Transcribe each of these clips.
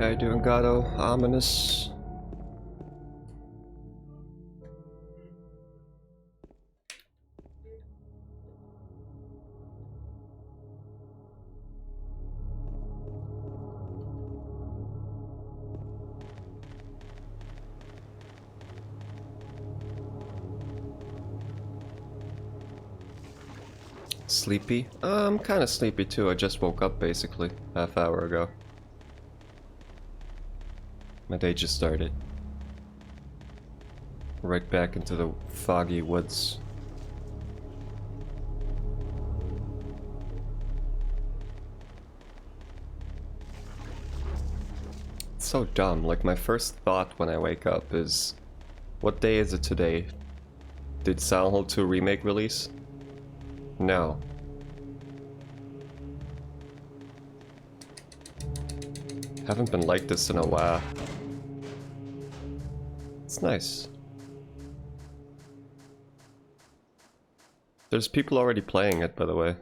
How you doing, Gato? Ominous. Sleepy? I'm kind of sleepy too. I just woke up basically half hour ago. My day just started. Right back into the foggy woods. It's so dumb. Like, my first thought when I wake up is, what day is it today? Did Silent Hill 2 Remake release? No. Haven't been like this in a while. It's nice. There's people already playing it, by the way.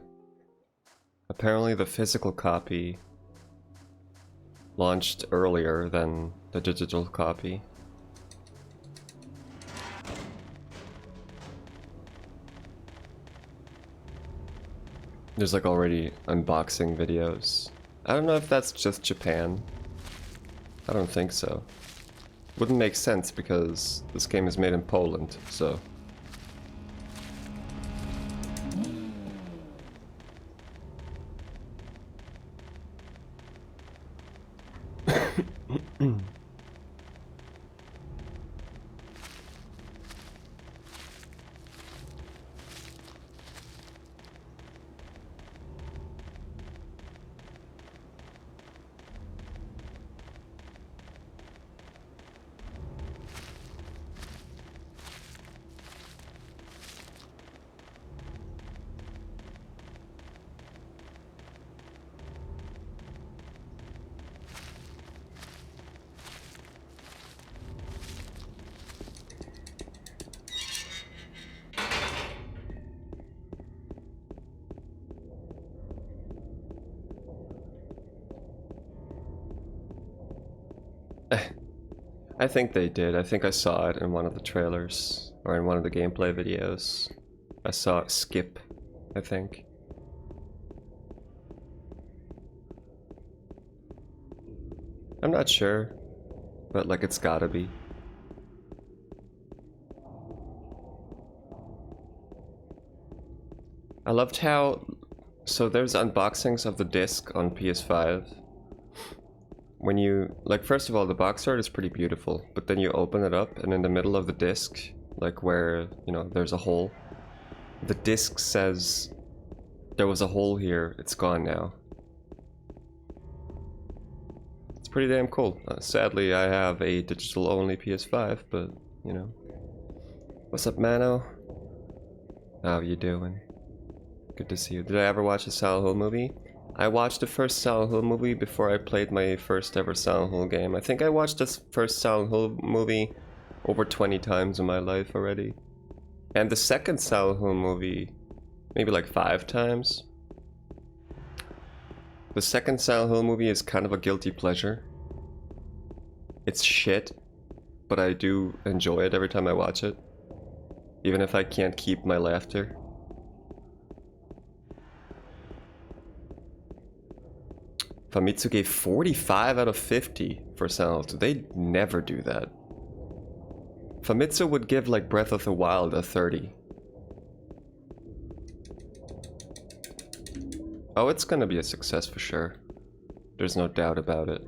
Apparently the physical copy launched earlier than the digital copy. There's like already unboxing videos. I don't know if that's just Japan. I don't think so. Wouldn't make sense because this game is made in Poland, so. I think they did. I think I saw it in one of the trailers, or in one of the gameplay videos. I saw it skip, I think. I'm not sure, but like it's gotta be. I loved how... So there's unboxings of the disc on PS5. When you, like, first of all, the box art is pretty beautiful, but then you open it up and in the middle of the disc, like where, you know, there's a hole, the disc says, there was a hole here, it's gone now. It's pretty damn cool. Sadly, I have a digital only PS5, but, you know. What's up, Mano? How you doing? Good to see you. Did I ever watch a Silent Hill movie? I watched the first Silent Hill movie before I played my first ever Silent Hill game. I think I watched this first Silent Hill movie over 20 times in my life already. And the second Silent Hill movie, maybe like 5 times. The second Silent Hill movie is kind of a guilty pleasure. It's shit, but I do enjoy it every time I watch it. Even if I can't keep my laughter. Famitsu gave 45 out of 50 for Silent Hill 2. They never do that. Famitsu would give like Breath of the Wild a 30. Oh, it's gonna be a success for sure. There's no doubt about it.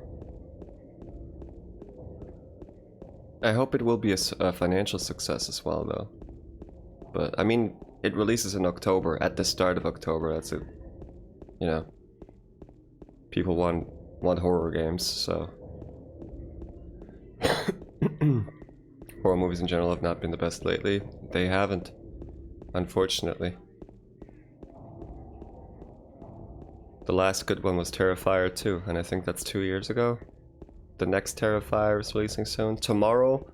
I hope it will be a financial success as well, though. But, I mean, it releases in October, at the start of October, that's it. You know. People want horror games, so... Horror movies in general have not been the best lately. They haven't, unfortunately. The last good one was Terrifier 2, and I think that's 2 years ago. The next Terrifier is releasing soon. Tomorrow,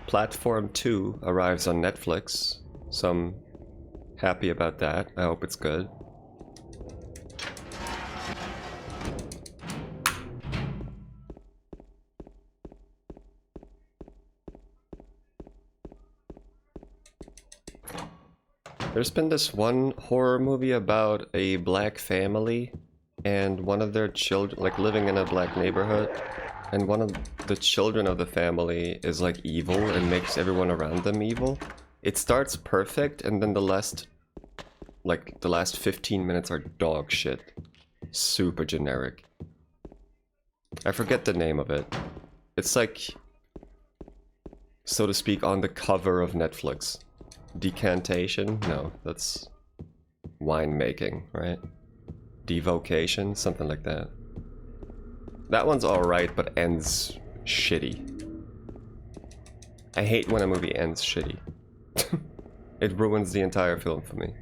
Platform 2 arrives on Netflix, so I'm happy about that. I hope it's good. There's been this one horror movie about a black family and one of their children, like living in a black neighborhood, and one of the children of the family is like evil and makes everyone around them evil. It starts perfect, and then the last 15 minutes are dog shit. Super generic. I forget the name of it. It's like, so to speak, on the cover of Netflix. Decantation? No, that's winemaking, right? Devocation? Something like that. That one's alright, but ends shitty. I hate when a movie ends shitty. It ruins the entire film for me.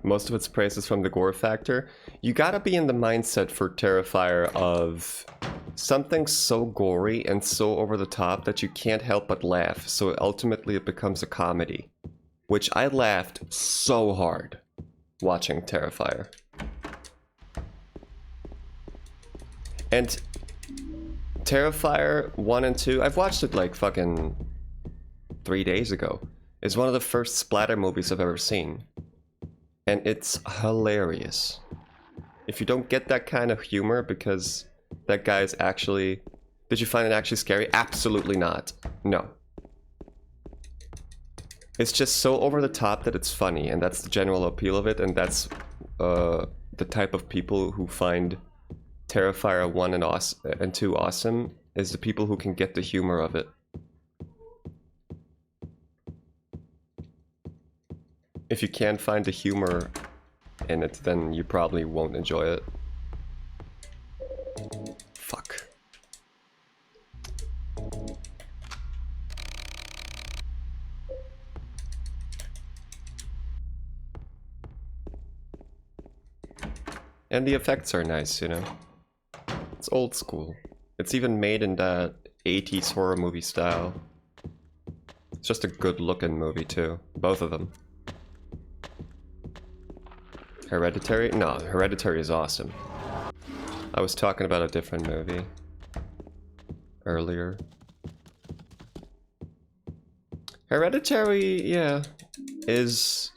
Most of its praise is from the gore factor. You gotta be in the mindset for Terrifier of something so gory and so over the top that you can't help but laugh, so ultimately it becomes a comedy. Which I laughed so hard watching Terrifier. And Terrifier 1 and 2, I've watched it like fucking 3 days ago. It's one of the first splatter movies I've ever seen. And it's hilarious. If you don't get that kind of humor because that guy is actually... Did you find it actually scary? Absolutely not. No. It's just so over the top that it's funny, and that's the general appeal of it, and that's the type of people who find Terrifier 1 and 2 awesome, is the people who can get the humor of it. If you can't find the humor in it, then you probably won't enjoy it. Fuck. And the effects are nice, you know? It's old school. It's even made in that 80s horror movie style. It's just a good looking movie too. Both of them. Hereditary? No, Hereditary is awesome. I was talking about a different movie earlier. Hereditary, yeah, is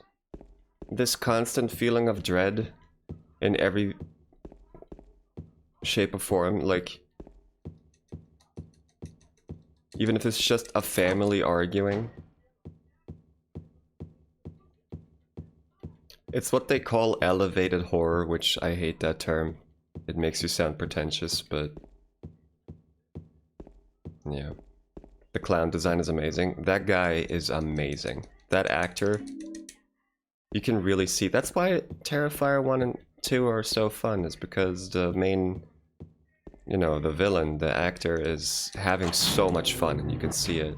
this constant feeling of dread in every shape or form. Like, even if it's just a family arguing. It's what they call elevated horror, which I hate that term. It makes you sound pretentious, but... yeah. The clown design is amazing. That guy is amazing. That actor, you can really see... That's why Terrifier 1 and 2 are so fun, is because the main... You know, the villain, the actor, is having so much fun, and you can see it.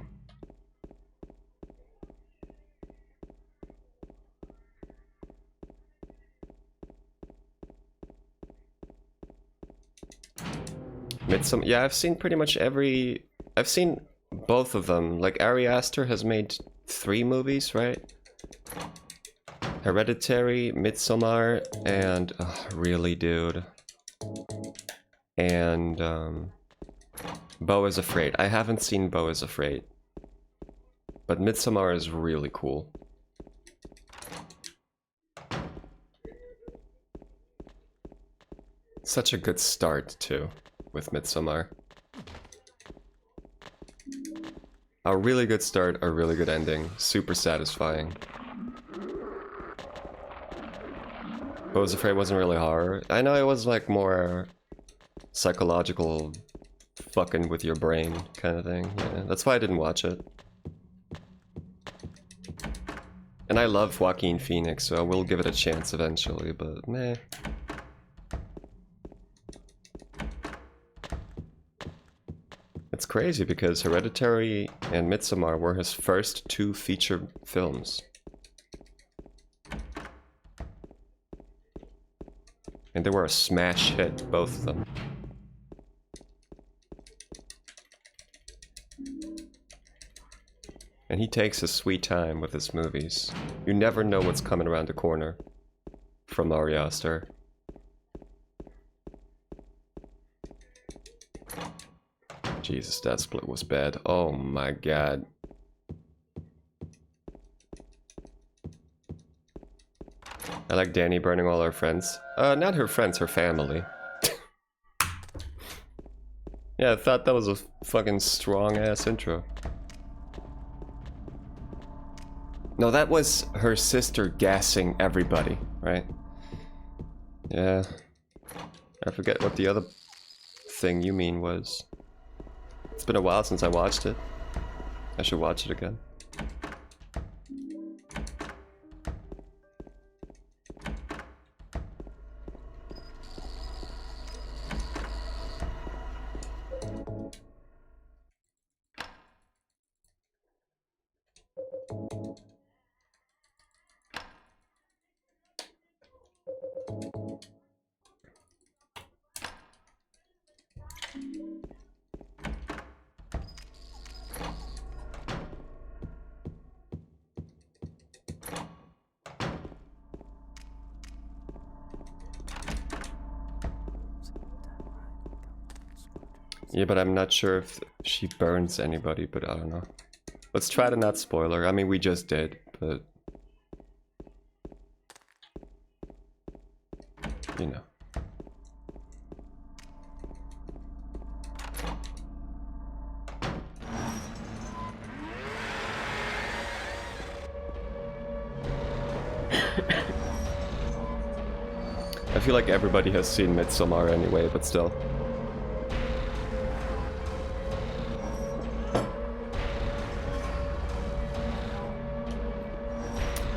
Midsommar, yeah, I've seen pretty much every... I've seen both of them. Like, Ari Aster has made 3 movies, right? Hereditary, Midsommar, and... oh, really, dude. And, Beau is Afraid. I haven't seen Beau is Afraid. But Midsommar is really cool. Such a good start, too, with Midsommar. A really good start, a really good ending. Super satisfying. Beau is Afraid wasn't really horror. I know it was like more psychological fucking with your brain kind of thing. Yeah, that's why I didn't watch it. And I love Joaquin Phoenix, so I will give it a chance eventually, but meh. It's crazy because Hereditary and Midsommar were his first 2 feature films. And they were a smash hit, both of them. And he takes his sweet time with his movies. You never know what's coming around the corner from Ari Aster. Jesus, that split was bad. Oh my god. I like Danny burning all her friends. Not her friends, her family. Yeah, I thought that was a fucking strong-ass intro. No, that was her sister gassing everybody, right? Yeah. I forget what the other thing you mean was. It's been a while since I watched it. I should watch it again. Yeah, but I'm not sure if she burns anybody, but I don't know. Let's try to not spoil her. I mean, we just did, but... you know. I feel like everybody has seen Midsommar anyway, but still.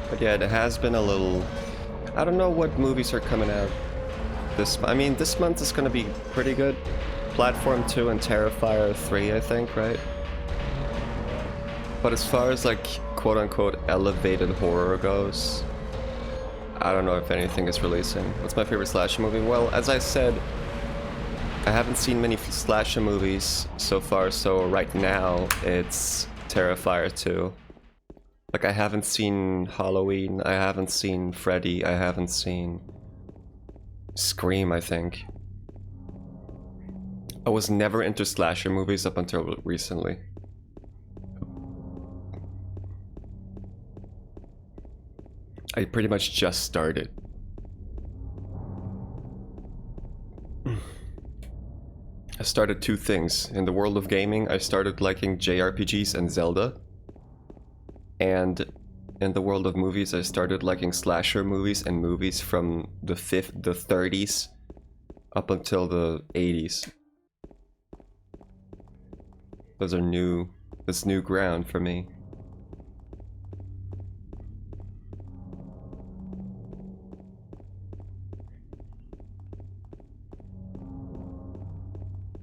But yeah, it has been a little... I don't know what movies are coming out this month. I mean, this month is gonna be pretty good. Platform 2 and Terrifier 3, I think, right? But as far as like quote-unquote elevated horror goes, I don't know if anything is releasing. What's my favorite slasher movie? Well, as I said, I haven't seen many slasher movies so far, so right now it's Terrifier 2. Like, I haven't seen Halloween, I haven't seen Freddy, I haven't seen Scream, I think. I was never into slasher movies up until recently. I pretty much just started. I started two things. In the world of gaming, I started liking JRPGs and Zelda. And in the world of movies, I started liking slasher movies and movies from the 30s up until the 80s. Those are that's new ground for me.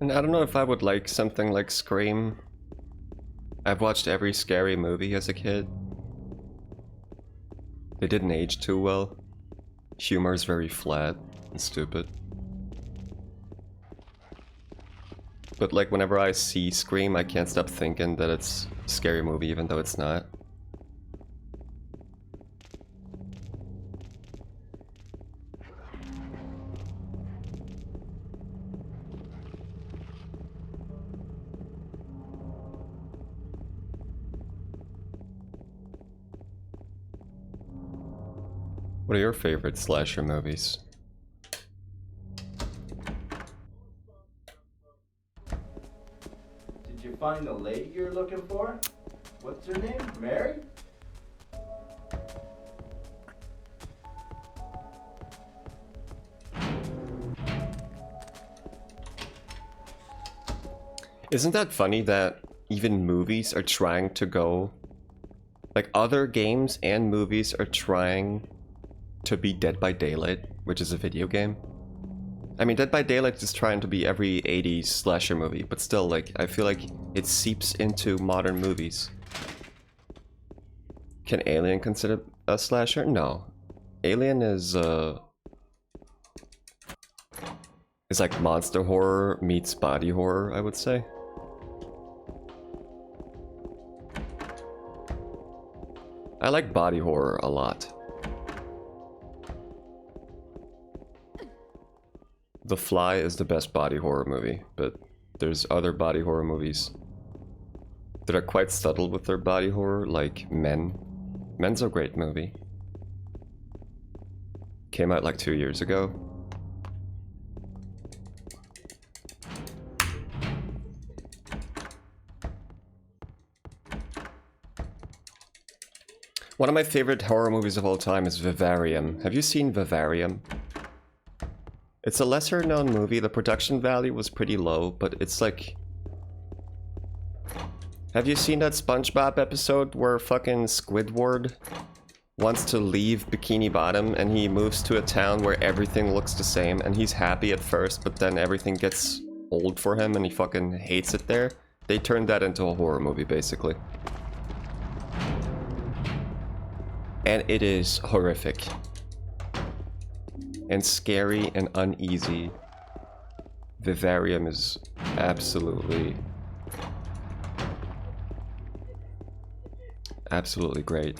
And I don't know if I would like something like Scream. I've watched every scary movie as a kid. They didn't age too well. Humor is very flat and stupid. But like whenever I see Scream, I can't stop thinking that it's a scary movie even though it's not. What are your favorite slasher movies? Did you find the lady you're looking for? What's her name? Mary? Isn't that funny that even movies are trying to go... like other games and movies are trying to be Dead by Daylight, which is a video game. I mean, Dead by Daylight is trying to be every 80s slasher movie, but still, like, I feel like it seeps into modern movies. Can Alien consider a slasher? No. Alien is like monster horror meets body horror, I would say. I like body horror a lot. The Fly is the best body horror movie, but there's other body horror movies that are quite subtle with their body horror, like Men. Men's a great movie. Came out like 2 years ago. One of my favorite horror movies of all time is Vivarium. Have you seen Vivarium? It's a lesser known movie. The production value was pretty low, but it's like... Have you seen that SpongeBob episode where fucking Squidward wants to leave Bikini Bottom and he moves to a town where everything looks the same and he's happy at first, but then everything gets old for him and he fucking hates it there? They turned that into a horror movie, basically. And it is horrific. And scary and uneasy. Vivarium is absolutely great.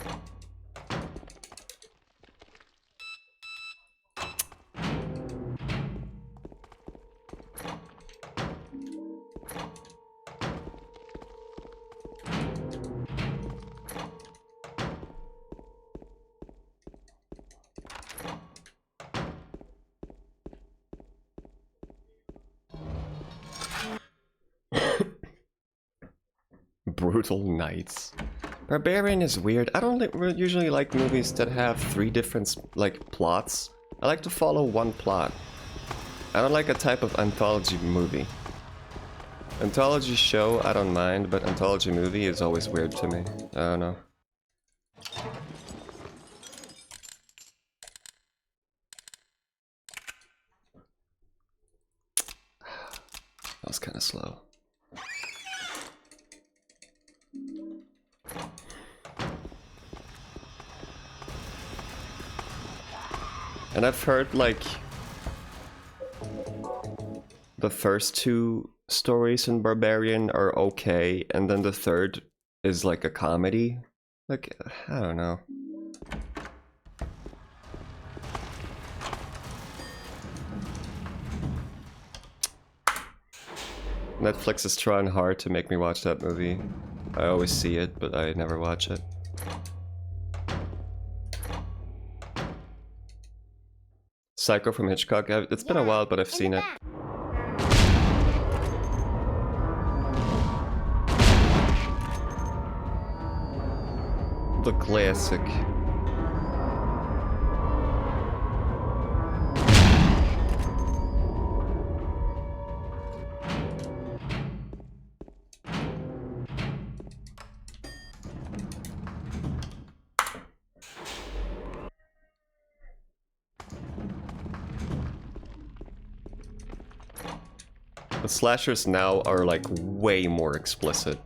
Brutal Nights. Barbarian is weird. I don't usually like movies that have 3 different like plots. I like to follow one plot. I don't like a type of anthology movie. Anthology show, I don't mind, but anthology movie is always weird to me. I don't know. That was kind of slow. And I've heard, like, the first 2 stories in Barbarian are okay, and then the third is like a comedy. Like, I don't know. Netflix is trying hard to make me watch that movie. I always see it, but I never watch it. Psycho from Hitchcock. It's been a while, but I've seen it. The classic. The slashers now are like way more explicit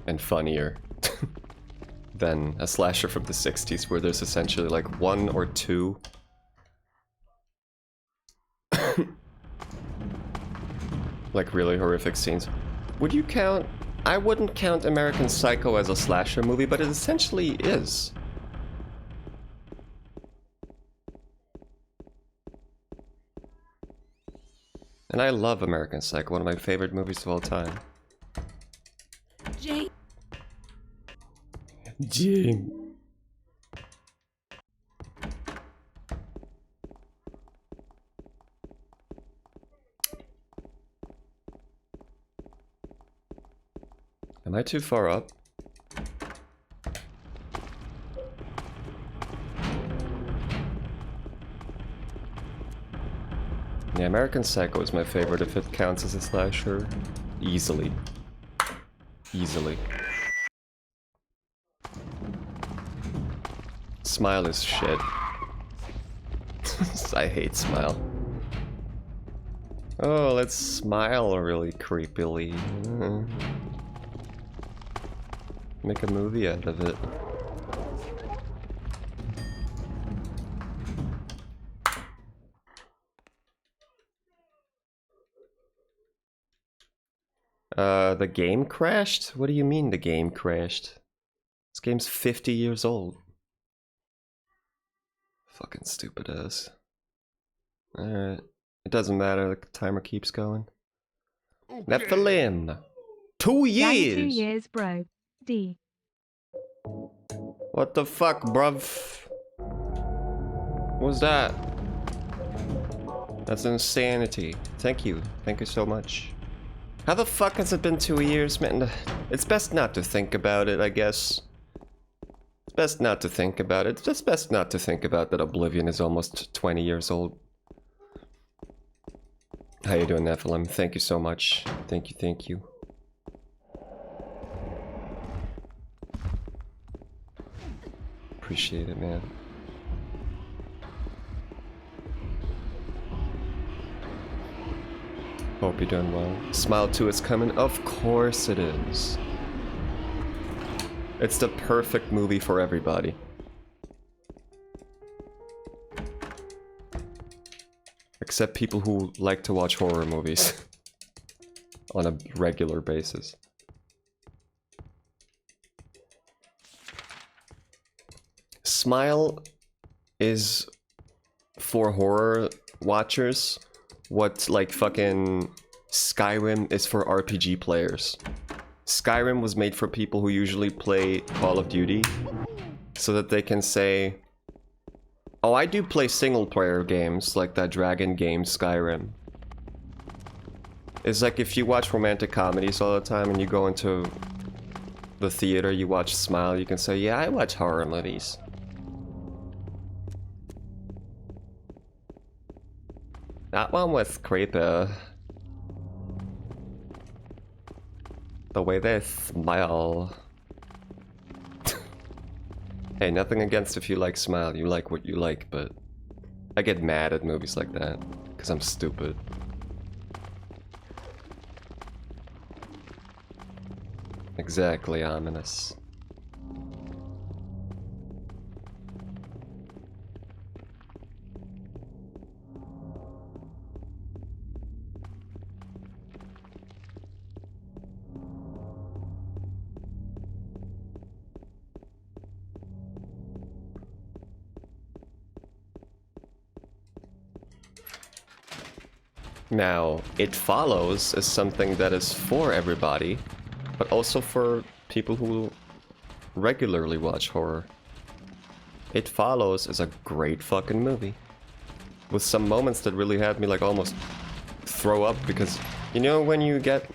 and funnier than a slasher from the 60s where there's essentially like 1 or 2 like really horrific scenes. Would you count... I wouldn't count American Psycho as a slasher movie, but it essentially is. And I love American Psycho, one of my favorite movies of all time. Jing. Am I too far up? Yeah, American Psycho is my favorite if it counts as a slasher. Easily. Easily. Smile is shit. I hate Smile. Oh, let's smile really creepily. Make a movie out of it. The game crashed? What do you mean the game crashed? This game's 50 years old. Fucking stupid ass. Alright. It doesn't matter, the timer keeps going. Nephilim. 2 Gang 2 years. years, bro. D. What the fuck, bruv? What was that? That's insanity. Thank you. Thank you so much. How the fuck has it been 2 years, man? It's best not to think about it, I guess. It's best not to think about it. It's just best not to think about that Oblivion is almost 20 years old. How you doing, Nephilim? Thank you so much. Thank you, thank you. Appreciate it, man. Hope you're doing well. Smile 2 is coming? Of course it is. It's the perfect movie for everybody. Except people who like to watch horror movies on a regular basis. Smile is for horror watchers what like fucking Skyrim is for RPG players. Skyrim was made for people who usually play Call of Duty so that they can say, oh, I do play single player games like that dragon game Skyrim. It's like if you watch romantic comedies all the time and you go into the theater, you watch Smile, you can say, yeah, I watch horror movies. That one was creepy. The way they smile. Hey, nothing against if you like Smile, you like what you like, but I get mad at movies like that, because I'm stupid. Exactly, ominous. Now, It Follows is something that is for everybody, but also for people who regularly watch horror. It Follows is a great fucking movie. With some moments that really had me like almost throw up, because you know when you get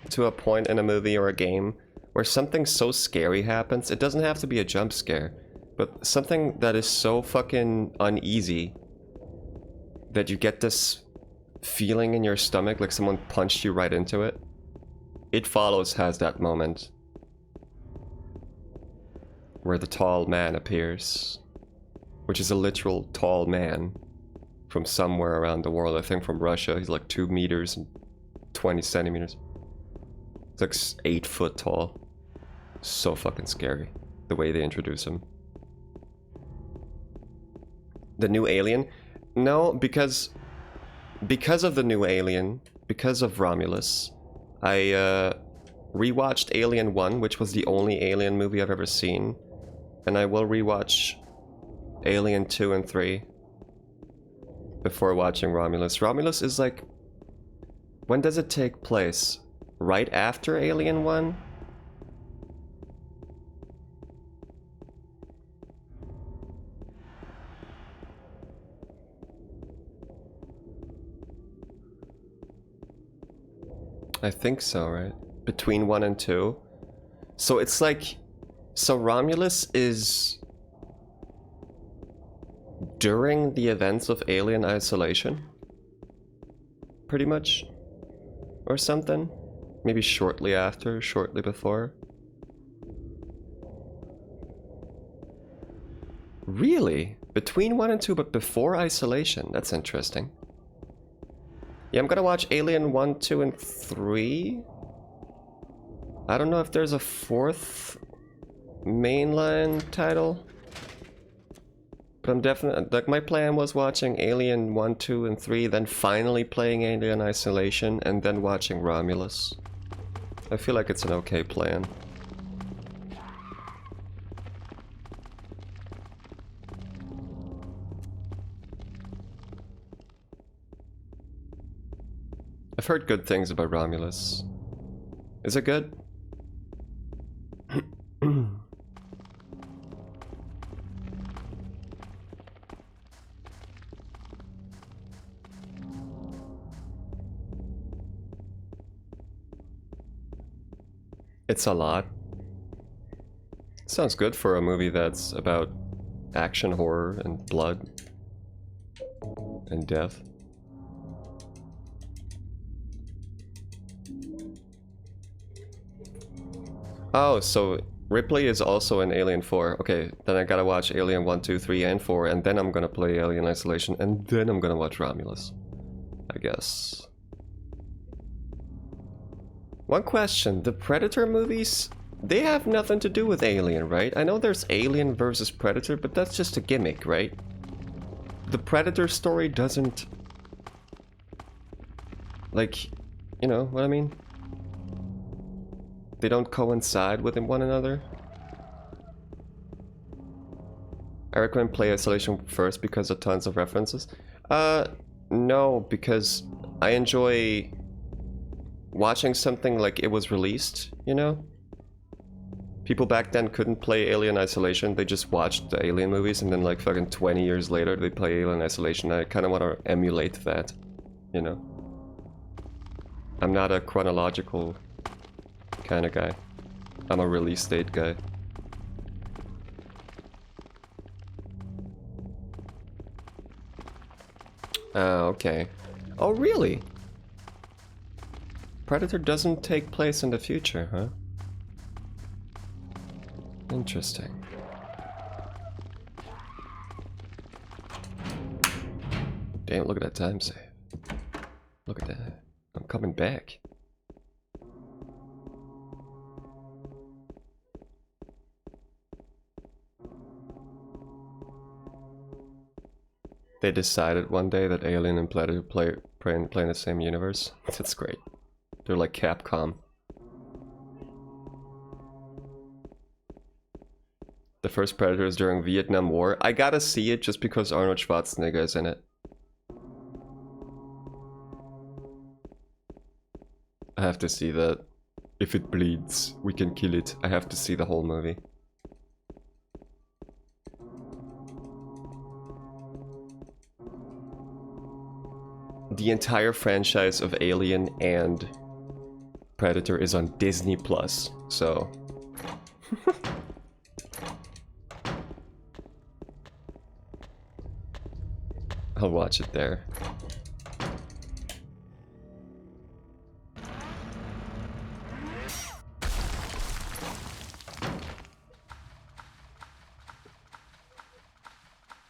to a point in a movie or a game where something so scary happens, it doesn't have to be a jump scare, but something that is so fucking uneasy that you get this feeling in your stomach like someone punched you right into it. It Follows has that moment where the tall man appears, which is a literal tall man from somewhere around the world. I think from Russia. He's like 2 meters and 20 centimeters. He's like 8 foot tall. So fucking scary the way they introduce him. The new Alien? No, because of the new Alien, because of Romulus, I rewatched Alien 1, which was the only Alien movie I've ever seen, and I will rewatch Alien 2 and 3 before watching Romulus. Romulus is like... when does it take place? Right after Alien 1? I think so, right? Between 1 and 2. So it's like... so Romulus is... during the events of Alien Isolation? Pretty much? Or something? Maybe shortly after, shortly before? Really? Between 1 and 2, but before Isolation? That's interesting. Yeah, I'm gonna watch Alien 1, 2, and 3. I don't know if there's a 4th mainline title. But I'm definitely... like, my plan was watching Alien 1, 2, and 3, then finally playing Alien Isolation, and then watching Romulus. I feel like it's an okay plan. I've heard good things about Romulus. Is it good? It's a lot. Sounds good for a movie that's about action, horror, and blood. And death. Oh, so Ripley is also in Alien 4. Okay, then I gotta watch Alien 1, 2, 3, and 4, and then I'm gonna play Alien Isolation, and then I'm gonna watch Romulus. I guess. One question, the Predator movies, they have nothing to do with Alien, right? I know there's Alien versus Predator, but that's just a gimmick, right? The Predator story doesn't... like, you know what I mean? They don't coincide with one another. I recommend play Isolation first because of tons of references. No, because I enjoy watching something like it was released, you know? People back then couldn't play Alien Isolation, they just watched the Alien movies, and then like fucking 20 years later they play Alien Isolation. I kind of want to emulate that, you know? I'm not a chronological kind of guy. I'm a release date guy. Okay. Oh, really? Predator doesn't take place in the future, huh? Interesting. Damn, look at that time save. Look at that. I'm coming back. They decided one day that Alien and Predator play in the same universe. That's great. They're like Capcom. The first Predator is during Vietnam War. I gotta see it just because Arnold Schwarzenegger is in it. I have to see that. If it bleeds, we can kill it. I have to see the whole movie. The entire franchise of Alien and Predator is on Disney Plus, so... I'll watch it there.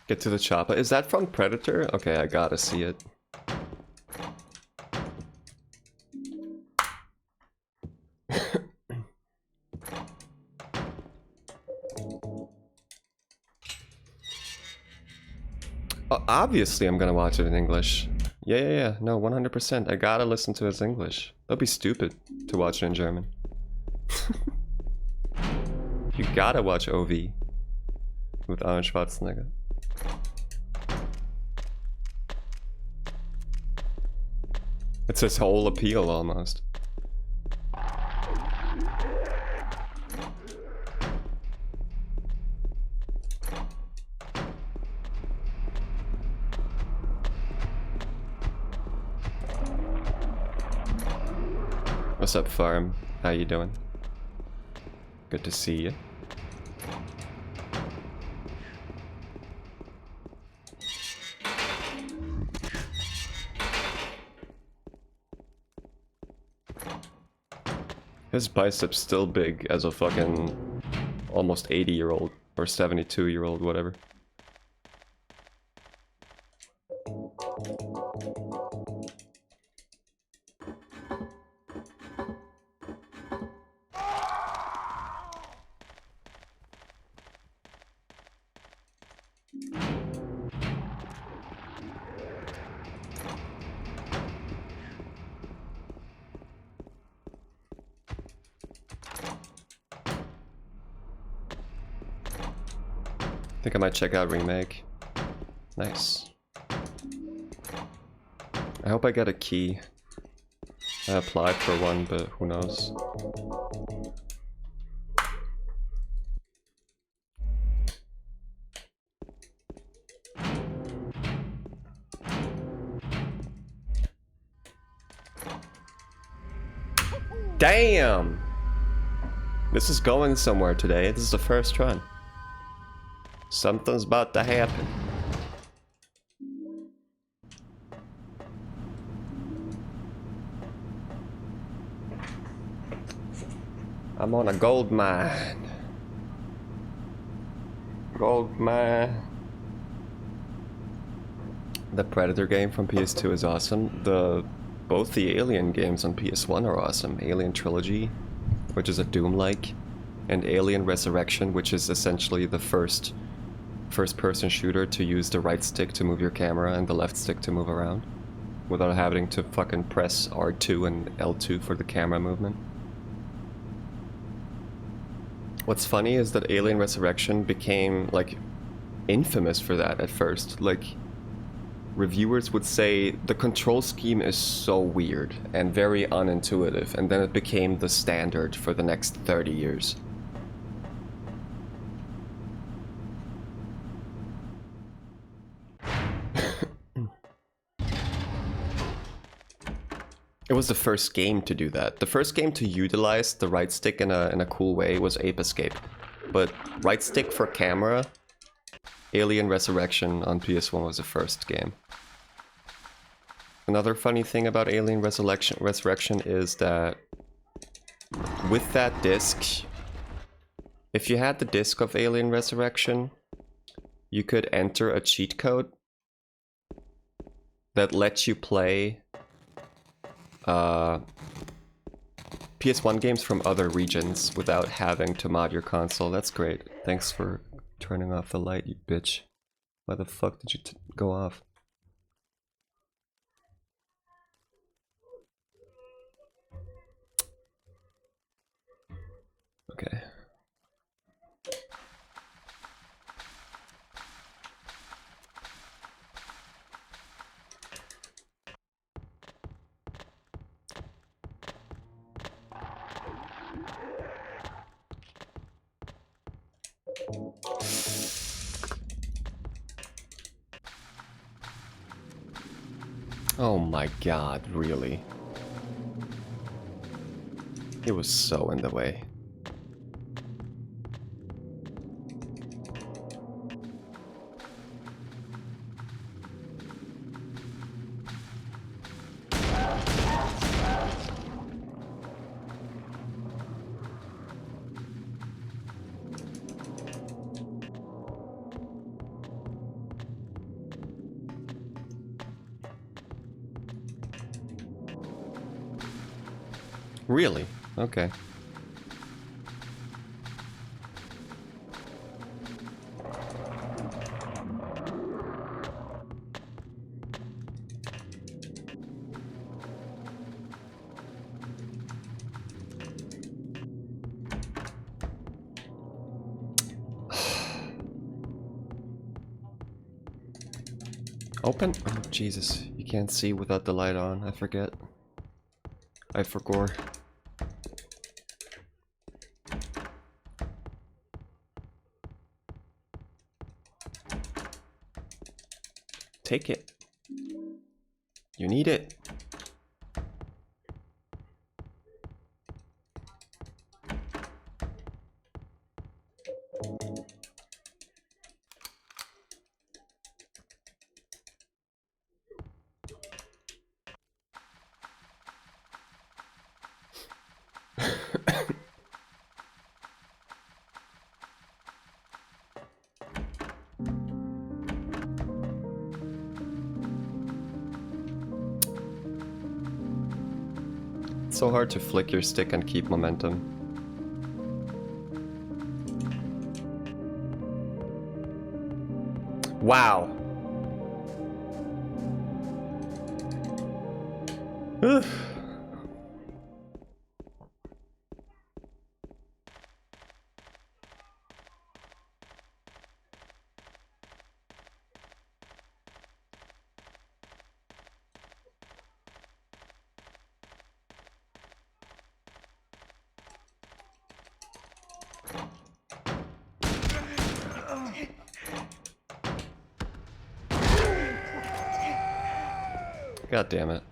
Get to the chopper. Is that from Predator? Okay, I gotta see it. Obviously, I'm gonna watch it in English. Yeah. No, 100%. I gotta listen to his English. That'd be stupid to watch it in German. You gotta watch OV with Arnold Schwarzenegger. It's his whole appeal, almost. What's up, Farm? How you doing? Good to see you. His biceps still big as a fucking almost 80-year-old or 72-year-old, whatever. I think I might check out Remake. Nice. I hope I get a key. I applied for one, but who knows. Damn! This is going somewhere today. This is the first run. Something's about to happen. I'm on a gold mine. Gold mine. The Predator game from PS2 is awesome. Both the Alien games on PS1 are awesome. Alien Trilogy, which is a Doom-like, and Alien Resurrection, which is essentially the first-person shooter to use the right stick to move your camera and the left stick to move around, without having to fucking press R2 and L2 for the camera movement. What's funny is that Alien Resurrection became, like, infamous for that at first. Like, reviewers would say the control scheme is so weird and very unintuitive, and then it became the standard for the next 30 years. It was the first game to do that. The first game to utilize the right stick in a cool way was Ape Escape. But right stick for camera, Alien Resurrection on PS1 was the first game. Another funny thing about Alien Resurrection is that with that disc, if you had the disc of Alien Resurrection, you could enter a cheat code that lets you play PS1 games from other regions without having to mod your console. That's great. Thanks for turning off the light, you bitch. Why the fuck did you go off? Okay. Oh my god, really? It was so in the way. Really? Okay. Open? Oh, Jesus. You can't see without the light on. I forget. I forgot. Take it. You need it. It's so hard to flick your stick and keep momentum. Wow. God damn it.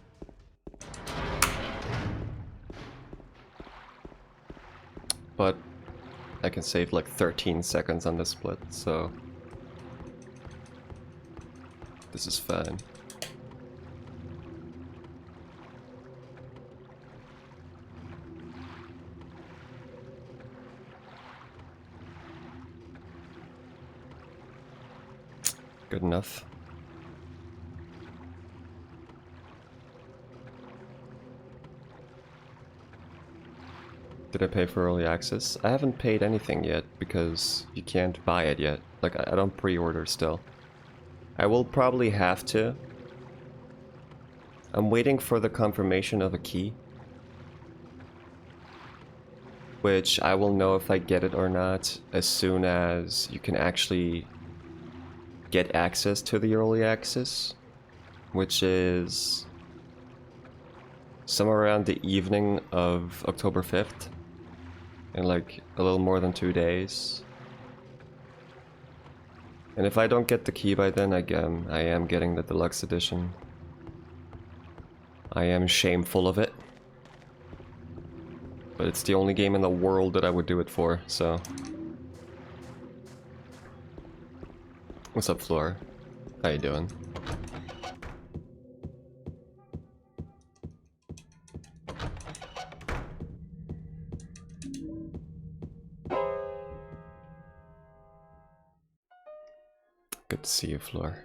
But I can save like 13 seconds on the split, so this is fine. Good enough. Did I pay for early access? I haven't paid anything yet because you can't buy it yet. Like, I don't pre-order still. I will probably have to. I'm waiting for the confirmation of a key, which I will know if I get it or not as soon as you can actually get access to the early access, which is somewhere around the evening of October 5th, in like a little more than 2 days. And if I don't get the key by then, again, I am getting the deluxe edition. I am shameful of it. But it's the only game in the world that I would do it for, so... What's up, Floor? How you doing? Good to see you, Floor.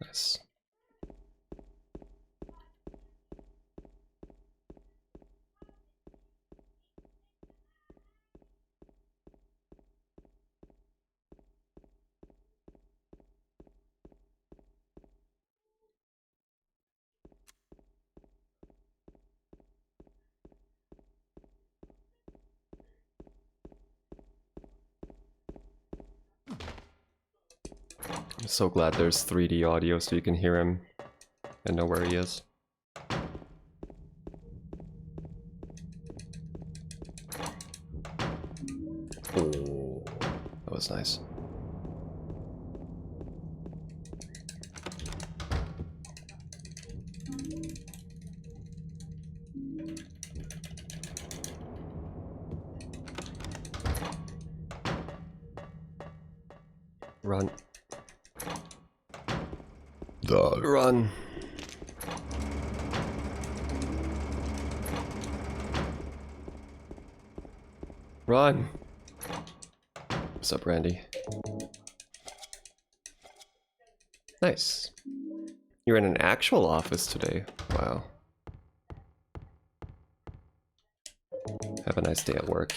Nice. I'm so glad there's 3D audio so you can hear him and know where he is. Oh, that was nice. Run. Dog. Run. Run. What's up, Randy? Nice. You're in an actual office today. Wow. Have a nice day at work.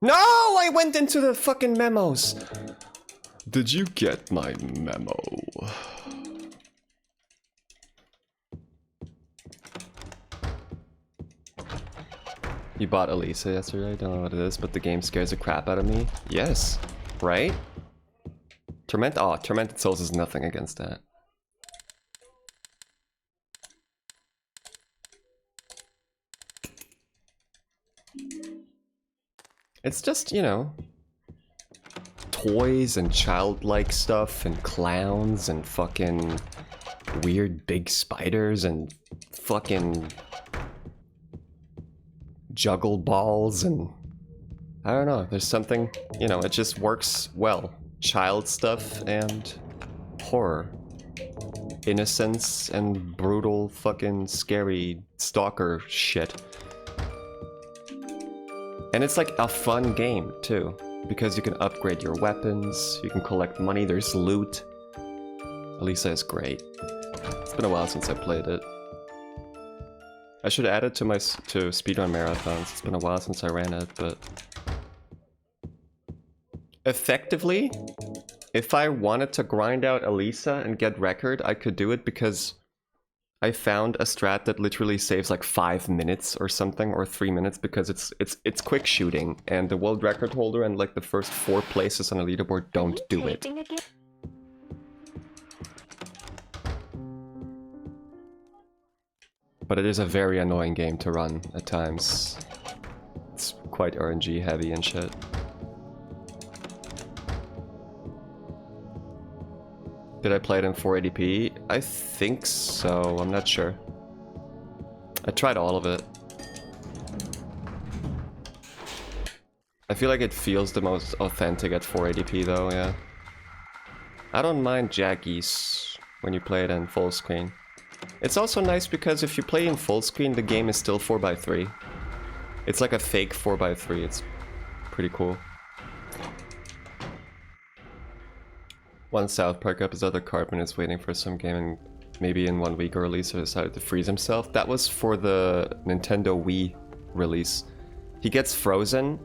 No, I went into the fucking memos. Did you get my memo? You bought Elisa yesterday? I don't know what it is, but the game scares the crap out of me. Yes, right? Tormented Souls is nothing against that. It's just, you know, toys and childlike stuff and clowns and fucking weird big spiders and fucking juggle balls and I don't know, there's something, you know, it just works well. Child stuff and horror. Innocence and brutal fucking scary stalker shit. And it's like a fun game, too, because you can upgrade your weapons, you can collect money, there's loot. Elisa is great. It's been a while since I played it. I should add it to my speedrun marathons. It's been a while since I ran it, but... Effectively, if I wanted to grind out Elisa and get record, I could do it because I found a strat that literally saves like 5 minutes or something, or 3 minutes, because it's quick shooting, and the world record holder and like the first 4 places on the leaderboard don't do it. But it is a very annoying game to run at times. It's quite RNG heavy and shit. Did I play it in 480p? I think so, I'm not sure. I tried all of it. I feel like it feels the most authentic at 480p though, yeah. I don't mind jaggies when you play it in full screen. It's also nice because if you play in full screen, the game is still 4x3. It's like a fake 4x3, it's pretty cool. One South Park episode, the Cartman is waiting for some game and maybe in 1 week or release, so decided to freeze himself. That was for the Nintendo Wii release. He gets frozen,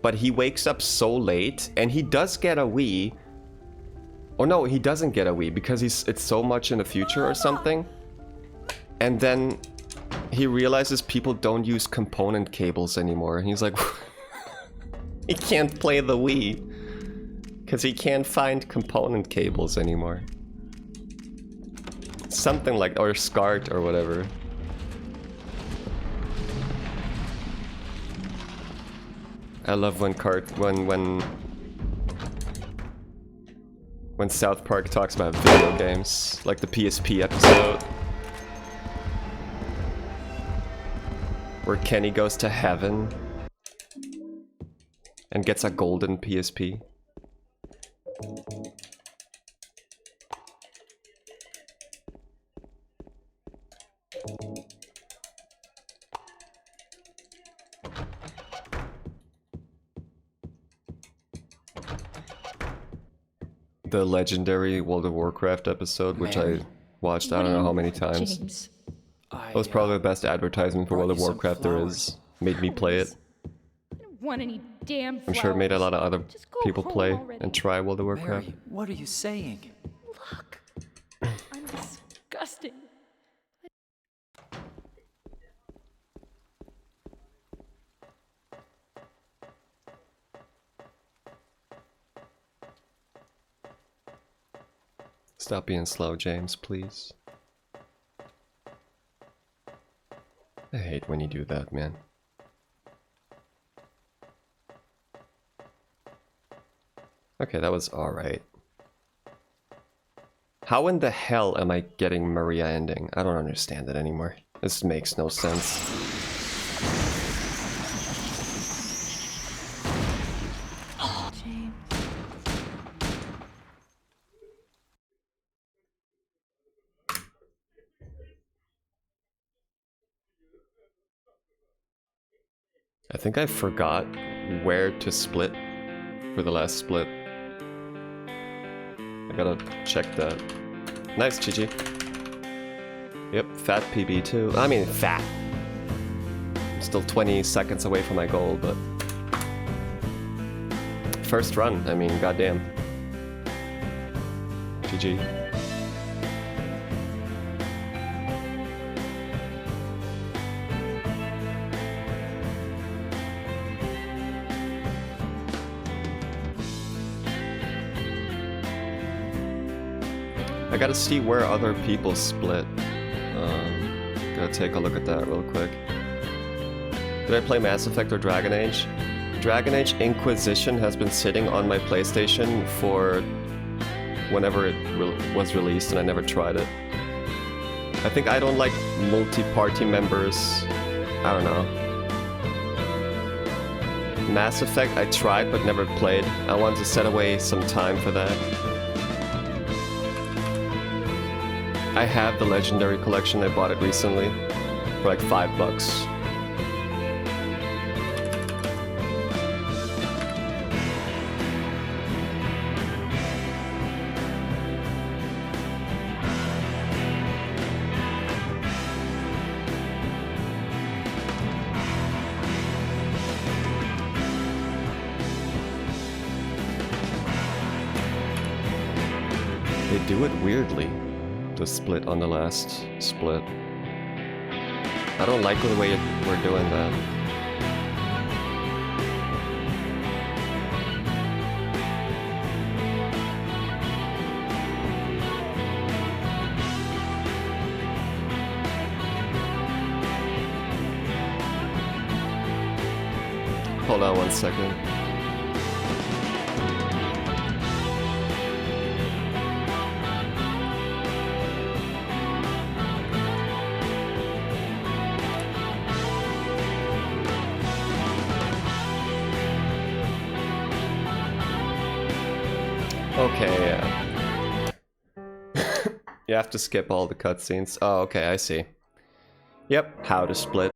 but he wakes up so late, and he does get a Wii. Or no, he doesn't get a Wii because it's so much in the future or something. And then he realizes people don't use component cables anymore. And he's like, he can't play the Wii. Because he can't find component cables anymore. Something like, or SCART or whatever. I love when when South Park talks about video games, like the PSP episode. Where Kenny goes to heaven and gets a golden PSP. The legendary World of Warcraft episode, which I watched I don't know how many times. James. That was probably the best advertisement for World of Warcraft there is. Made me play it. I don't want any damn I'm sure it made a lot of other Just go people home play already. and try World of Warcraft. Mary, what are you saying? Look, I'm disgusting. Stop being slow, James, please. I hate when you do that, man. Okay, that was alright. How in the hell am I getting Maria ending? I don't understand it anymore. This makes no sense. James. I think I forgot where to split for the last split. I gotta check that. Nice, Chichi. Yep, fat PB too. I mean, fat. I'm still 20 seconds away from my goal, but... First run, I mean, goddamn. GG. I gotta see where other people split. Gotta take a look at that real quick. Did I play Mass Effect or Dragon Age? Dragon Age Inquisition has been sitting on my PlayStation for whenever it was released and I never tried it. I think I don't like multi-party members. I don't know. Mass Effect I tried but never played. I want to set away some time for that. I have the Legendary Collection, I bought it recently for like $5. They do it weirdly. to split on the last split. I don't like the way we're doing that. Hold on 1 second. Okay, yeah. You have to skip all the cutscenes. Oh, okay, I see. Yep, how to split.